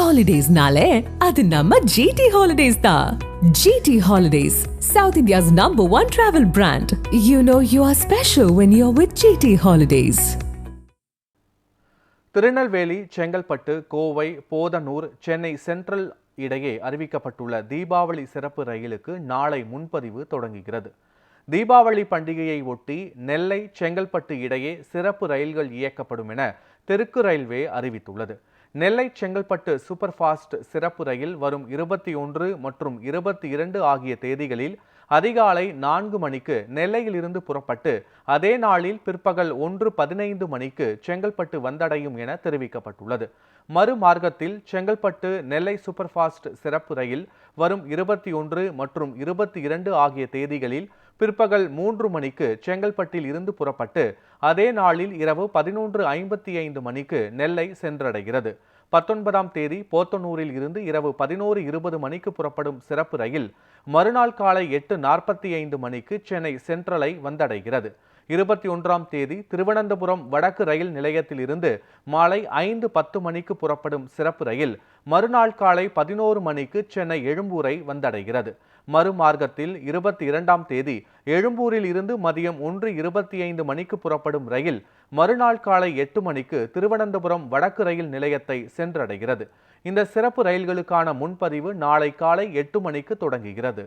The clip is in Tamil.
ஹாலிடேஸ்னாலே அது நம்ம ஜிடி ஹாலிடேஸ் தான். GT holidays, South India's #1 travel brand. You know you are special when you're with GT Holidays. Tirunelveli, Chengalpattu, Kovai, Podanur, Chennai central இடையே அறிவிக்கப்பட்டுள்ள தீபாவளி சிறப்பு ரயிலுக்கு நாளை முன்பதிவு தொடங்குகிறது. தீபாவளி பண்டிகையை ஒட்டி நெல்லை, செங்கல்பட்டு இடையே சிறப்பு ரயில்கள் இயக்கப்படும் என தெற்கு ரயில்வே அறிவித்துள்ளது. நெல்லை செங்கல்பட்டு சூப்பர் ஃபாஸ்ட் சிறப்பு ரயில் வரும் 21 மற்றும் 22 ஆகிய தேதிகளில் அதிகாலை 4 மணிக்கு நெல்லையிலிருந்து புறப்பட்டு அதே நாளில் பிற்பகல் 1:15 மணிக்கு செங்கல்பட்டு வந்தடையும் என தெரிவிக்கப்பட்டுள்ளது. மறுமார்க்கத்தில் செங்கல்பட்டு நெல்லை சூப்பர் ஃபாஸ்ட் சிறப்பு ரயில் வரும் 21 மற்றும் 22 ஆகிய தேதிகளில் பிற்பகல் 3 மணிக்கு செங்கல்பட்டில் இருந்து புறப்பட்டு அதே நாளில் இரவு 11:55 மணிக்கு நெல்லை சென்றடைகிறது. 19ஆம் தேதி போத்தனூரில் இருந்து இரவு 11:20 மணிக்கு புறப்படும் சிறப்பு ரயில் மறுநாள் காலை 8:45 மணிக்கு சென்னை சென்ட்ரலை வந்தடைகிறது. 21ஆம் தேதி திருவனந்தபுரம் வடக்கு ரயில் நிலையத்தில் இருந்து மாலை 5:10 மணிக்கு புறப்படும் சிறப்பு ரயில் மறுநாள் காலை 11 மணிக்கு சென்னை எழும்பூரை வந்தடைகிறது. மறுமார்க்கத்தில் 22ஆம் தேதி எழும்பூரில் இருந்து மதியம் 1:25 மணிக்கு புறப்படும் ரயில் மறுநாள் காலை 8 மணிக்கு திருவனந்தபுரம் வடக்கு ரயில் நிலையத்தை சென்றடைகிறது. இந்த சிறப்பு ரயில்களுக்கான முன்பதிவு நாளை காலை 8 மணிக்கு தொடங்குகிறது.